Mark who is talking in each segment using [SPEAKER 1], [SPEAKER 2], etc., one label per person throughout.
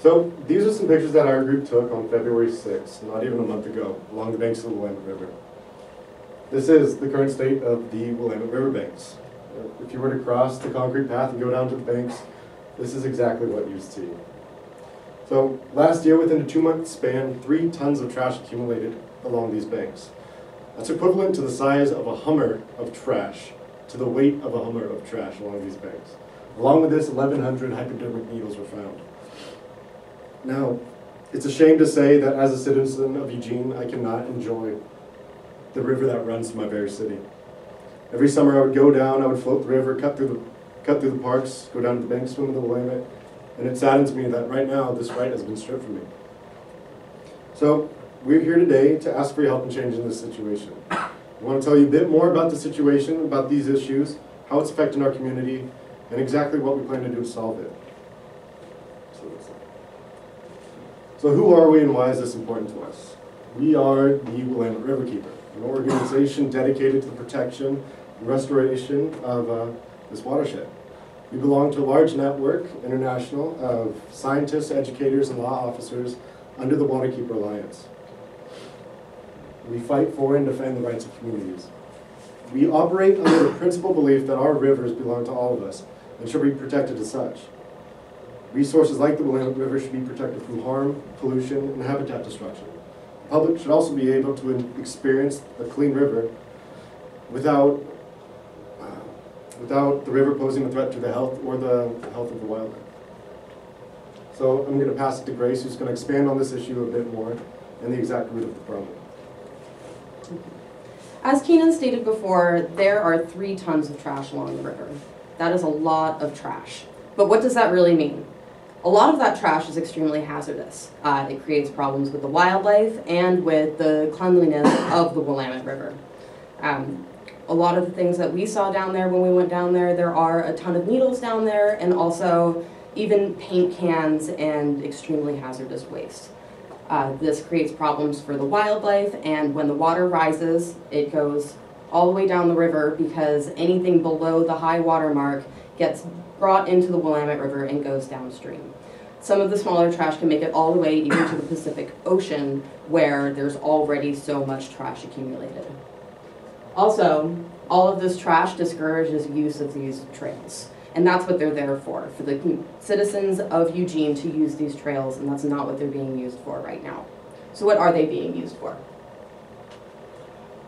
[SPEAKER 1] So these are some pictures that our group took on February 6th, not even a month ago, along the banks of the Willamette River. This is the current state of the Willamette River banks. If you were to cross the concrete path and go down to the banks, this is exactly what you'd see. So last year, within a 2-month span, 3 tons of trash accumulated along these banks. That's equivalent to the size of a Hummer of trash, to the weight of a Hummer of trash along these banks. Along with this, 1,100 hypodermic needles were found. Now, it's a shame to say that as a citizen of Eugene, I cannot enjoy the river that runs through my very city. Every summer I would go down, I would float the river, cut through the parks, go down to the banks, swim in the Willamette, and it saddens me that right now this right has been stripped from me. So we're here today to ask for your help in changing this situation. We want to tell you a bit more about the situation, about these issues, how it's affecting our community, and exactly what we plan to do to solve it. So who are we and why is this important to us? We are the Willamette River Keeper, an organization dedicated to the protection and restoration of this watershed. We belong to a large network, international, of scientists, educators, and law officers under the Waterkeeper Alliance. We fight for and defend the rights of communities. We operate under the principal belief that our rivers belong to all of us and should be protected as such. Resources like the Willamette River should be protected from harm, pollution, and habitat destruction. The public should also be able to experience a clean river without the river posing a threat to the health or the health of the wildlife. So I'm going to pass it to Grace, who's going to expand on this issue a bit more and the exact root of the problem.
[SPEAKER 2] As Keenan stated before, there are 3 tons of trash along the river. That is a lot of trash. But what does that really mean? A lot of that trash is extremely hazardous. It creates problems with the wildlife and with the cleanliness of the Willamette River. A lot of the things that we saw down there when we went down there, there are a ton of needles down there and also even paint cans and extremely hazardous waste. This creates problems for the wildlife, and when the water rises, it goes all the way down the river because anything below the high water mark gets brought into the Willamette River and goes downstream. Some of the smaller trash can make it all the way even to the Pacific Ocean, where there's already so much trash accumulated. Also, all of this trash discourages use of these trails, and that's what they're there for the citizens of Eugene to use these trails, and that's not what they're being used for right now. So what are they being used for?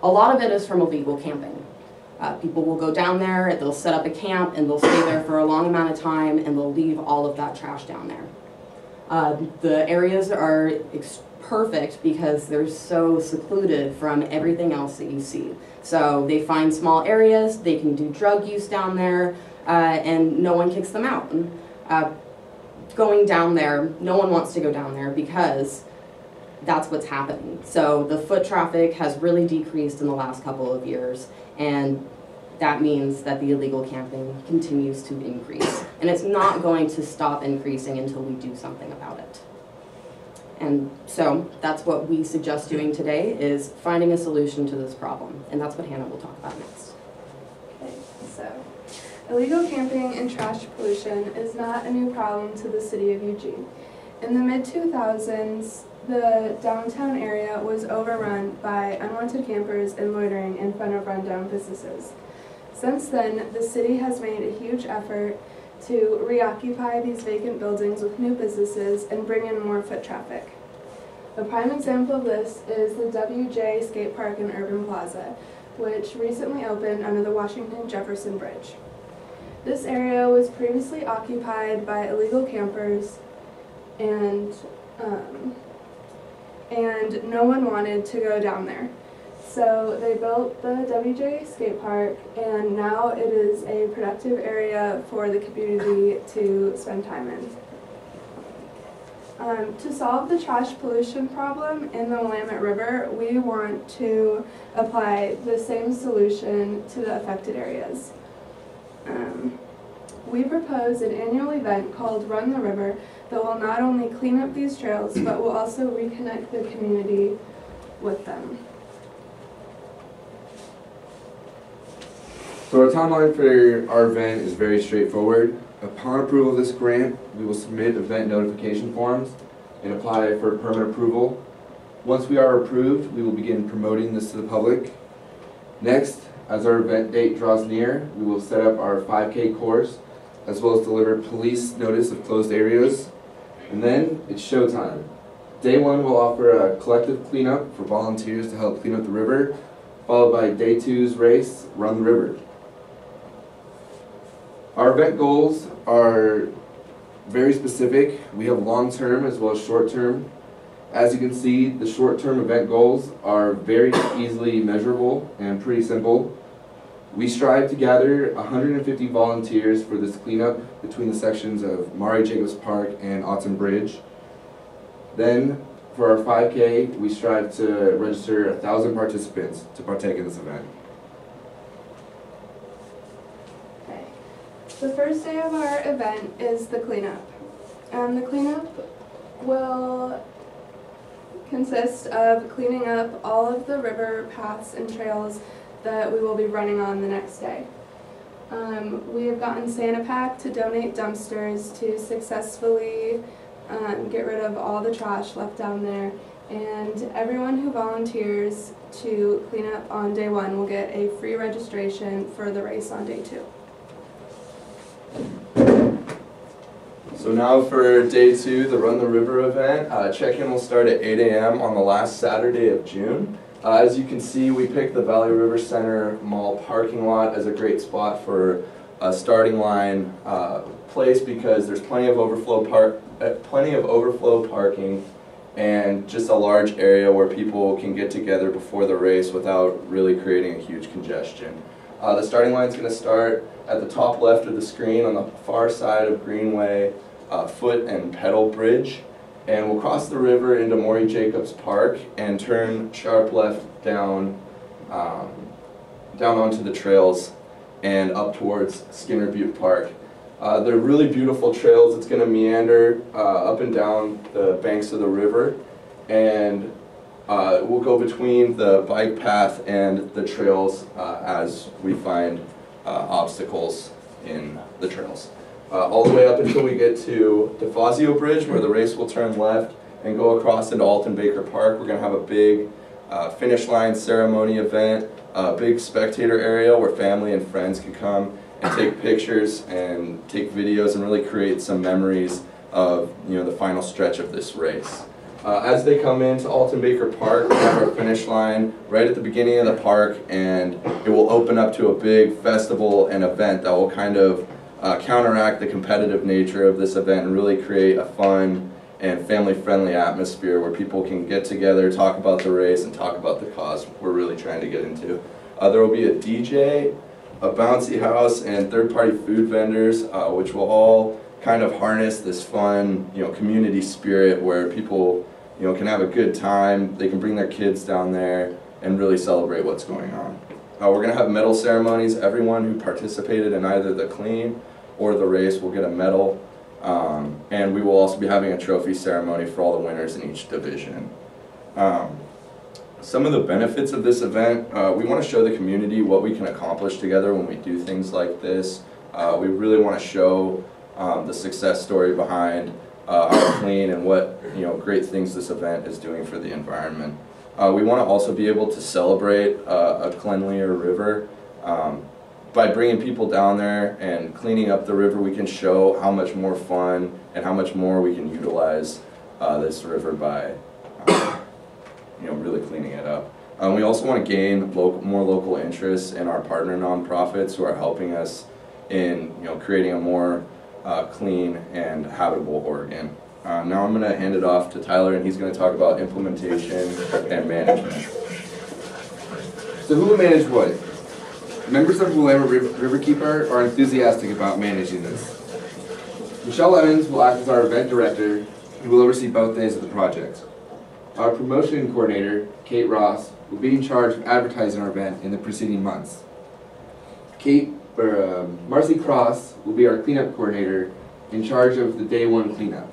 [SPEAKER 2] A lot of it is from illegal camping. People will go down there, they'll set up a camp, and they'll stay there for a long amount of time, and they'll leave all of that trash down there. The areas are perfect because they're so secluded from everything else that you see. So they find small areas, they can do drug use down there, and no one kicks them out. Going down there, no one wants to go down there because that's what's happening. So the foot traffic has really decreased in the last couple of years, and that means that the illegal camping continues to increase. And it's not going to stop increasing until we do something about it. And so that's what we suggest doing today, is finding a solution to this problem. And that's what Hannah will talk about next.
[SPEAKER 3] Okay, so illegal camping and trash pollution is not a new problem to the city of Eugene. In the mid-2000s, the downtown area was overrun by unwanted campers and loitering in front of rundown businesses. Since then, the city has made a huge effort to reoccupy these vacant buildings with new businesses and bring in more foot traffic. A prime example of this is the WJ Skate Park in Urban Plaza, which recently opened under the Washington Jefferson Bridge. This area was previously occupied by illegal campers, and no one wanted to go down there. So they built the WJ Skate Park, and now it is a productive area for the community to spend time in. To solve the trash pollution problem in the Willamette River, we want to apply the same solution to the affected areas. We propose an annual event called Run the River that will not only clean up these trails, but will also reconnect the community with them.
[SPEAKER 4] So our timeline for our event is very straightforward. Upon approval of this grant, we will submit event notification forms and apply for permit approval. Once we are approved, we will begin promoting this to the public. Next, as our event date draws near, we will set up our 5K course, as well as deliver police notice of closed areas. And then it's showtime. Day one will offer a collective cleanup for volunteers to help clean up the river, followed by day two's race, Run the River. Our event goals are very specific. We have long-term as well as short-term. As you can see, the short-term event goals are very easily measurable and pretty simple. We strive to gather 150 volunteers for this cleanup between the sections of Maury Jacobs Park and Autumn Bridge. Then, for our 5K, we strive to register 1,000 participants to partake in this event.
[SPEAKER 3] Okay. The first day of our event is the cleanup. The cleanup will consist of cleaning up all of the river paths and trails that we will be running on the next day. We have gotten Santa Pack to donate dumpsters to successfully get rid of all the trash left down there, and everyone who volunteers to clean up on day one will get a free registration for the race on day two.
[SPEAKER 4] So now for day two, the Run the River event. Check-in will start at 8 a.m. on the last Saturday of June. As you can see, we picked the Valley River Center Mall parking lot as a great spot for a starting line place because there's plenty of overflow parking and just a large area where people can get together before the race without really creating a huge congestion. The starting line is going to start at the top left of the screen on the far side of Greenway Foot and Pedal Bridge, and we'll cross the river into Maury Jacobs Park and turn sharp left down onto the trails and up towards Skinner Butte Park. They're really beautiful trails. It's going to meander up and down the banks of the river, and we'll go between the bike path and the trails as we find obstacles in the trails. All the way up until we get to DeFazio Bridge, where the race will turn left and go across into Alton Baker Park. We're going to have a big finish line ceremony event, a big spectator area where family and friends can come and take pictures and take videos and really create some memories of the final stretch of this race. As they come into Alton Baker Park, we have our finish line right at the beginning of the park, and it will open up to a big festival and event that will kind of counteract the competitive nature of this event and really create a fun and family-friendly atmosphere where people can get together, talk about the race, and talk about the cause we're really trying to get into. There will be a DJ, a bouncy house, and third-party food vendors, which will all kind of harness this fun, community spirit where people, can have a good time. They can bring their kids down there and really celebrate what's going on. We're going to have medal ceremonies. Everyone who participated in either the clean or the race will get a medal, and we will also be having a trophy ceremony for all the winners in each division. Some of the benefits of this event, we want to show the community what we can accomplish together when we do things like this. We really want to show the success story behind our clean and what great things this event is doing for the environment. We want to also be able to celebrate a cleanlier river. By bringing people down there and cleaning up the river, we can show how much more fun and how much more we can utilize this river by really cleaning it up. We also want to gain more local interest in our partner nonprofits who are helping us in creating a more clean and habitable Oregon. Now I'm going to hand it off to Tyler, and he's going to talk about implementation and management.
[SPEAKER 5] So who will manage what? Members of Willamette Riverkeeper are enthusiastic about managing this. Michelle Evans will act as our event director and will oversee both days of the project. Our promotion coordinator, Kate Ross, will be in charge of advertising our event in the preceding months. Marcy Cross will be our cleanup coordinator in charge of the day one cleanup.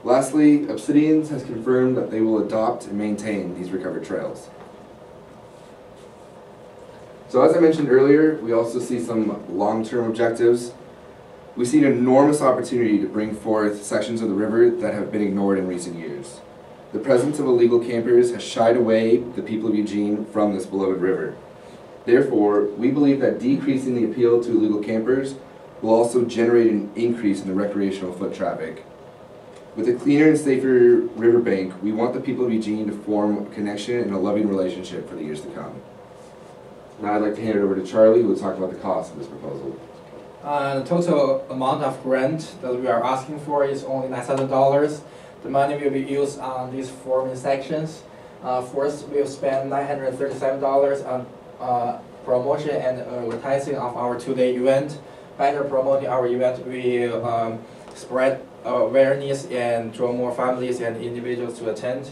[SPEAKER 5] Lastly, Obsidians has confirmed that they will adopt and maintain these recovered trails. So as I mentioned earlier, we also see some long-term objectives. We see an enormous opportunity to bring forth sections of the river that have been ignored in recent years. The presence of illegal campers has shied away the people of Eugene from this beloved river. Therefore, we believe that decreasing the appeal to illegal campers will also generate an increase in the recreational foot traffic. With a cleaner and safer riverbank, we want the people of Eugene to form a connection and a loving relationship for the years to come. Now I'd like to hand it over to Charlie, who will talk about the cost of this proposal.
[SPEAKER 6] The total amount of grant that we are asking for is only $9,000. The money will be used on these 4 main sections. First, we'll spend $937 on promotion and advertising of our 2-day event. By promoting our event, we spread awareness and draw more families and individuals to attend.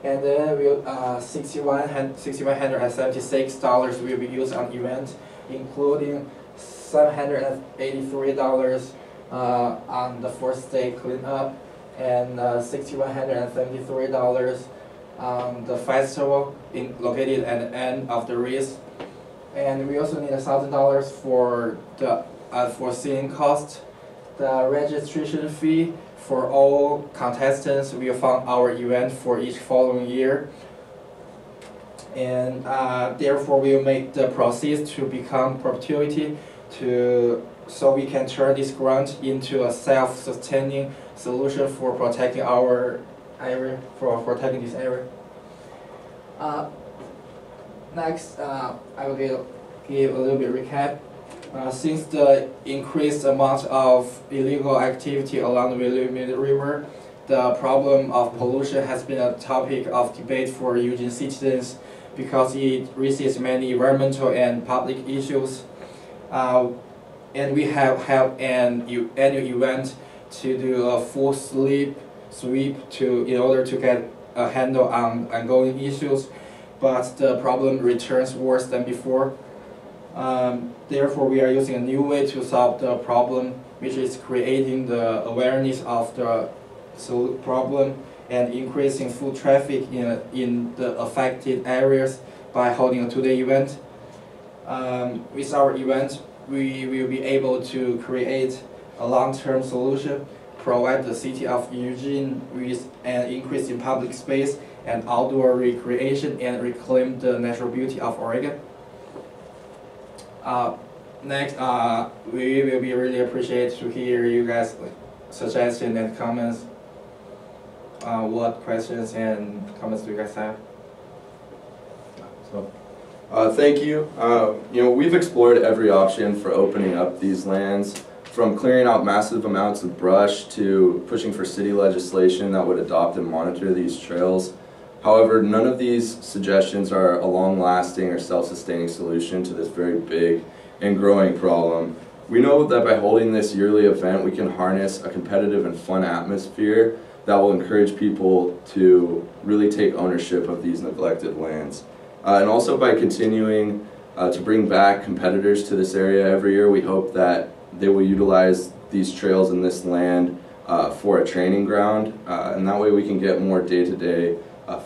[SPEAKER 6] And then $6,176 will be used on event, including $783 on the first day cleanup, and $6,173 on the festival located at the end of the race. And we also need $1,000 for the foreseen cost. The registration fee for all contestants will fund our event for each following year. And therefore we will make the proceeds to become perpetuity so we can turn this grant into a self-sustaining solution for protecting our area, for protecting this area. Next, I will give a little bit recap. Since the increased amount of illegal activity along the Willamette River, the problem of pollution has been a topic of debate for Eugene citizens because it raises many environmental and public issues. And we have held an annual event to do a full sweep in order to get a handle on ongoing issues, but the problem returns worse than before. Therefore, we are using a new way to solve the problem, which is creating the awareness of the problem and increasing foot traffic in the affected areas by holding a 2-day event. With our event, we will be able to create a long-term solution, provide the city of Eugene with an increase in public space and outdoor recreation, and reclaim the natural beauty of Oregon. Next, we will be really appreciated to hear you guys' suggestions and comments. What questions and comments do you guys have?
[SPEAKER 4] Thank you. We've explored every option for opening up these lands, from clearing out massive amounts of brush to pushing for city legislation that would adopt and monitor these trails. However, none of these suggestions are a long-lasting or self-sustaining solution to this very big and growing problem. We know that by holding this yearly event, we can harness a competitive and fun atmosphere that will encourage people to really take ownership of these neglected lands. And also by continuing to bring back competitors to this area every year, we hope that they will utilize these trails in this land for a training ground, and that way we can get more day-to-day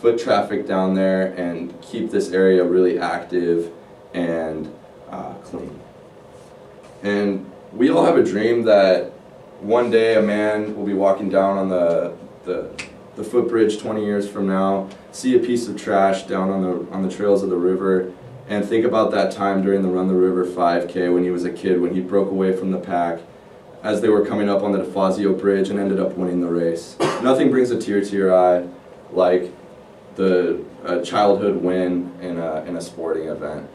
[SPEAKER 4] foot traffic down there and keep this area really active and clean. And we all have a dream that one day a man will be walking down on the footbridge 20 years from now, see a piece of trash down on the trails of the river, and think about that time during the Run the River 5K when he was a kid, when he broke away from the pack as they were coming up on the DeFazio Bridge and ended up winning the race. Nothing brings a tear to your eye like the childhood win in a sporting event.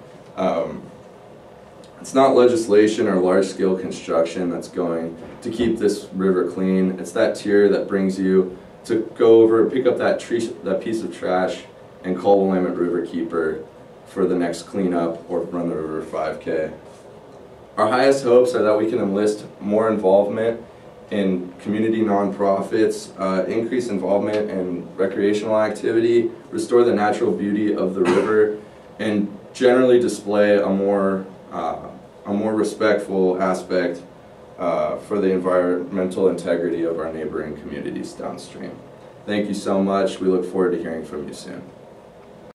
[SPEAKER 4] It's not legislation or large-scale construction that's going to keep this river clean. It's that tear that brings you to go over, pick up that piece of trash, and call Willamette River Keeper for the next cleanup or Run the River 5K. Our highest hopes are that we can enlist more involvement in community nonprofits, increase involvement in recreational activity, restore the natural beauty of the river, and generally display a more respectful aspect for the environmental integrity of our neighboring communities downstream. Thank you so much. We look forward to hearing from you soon.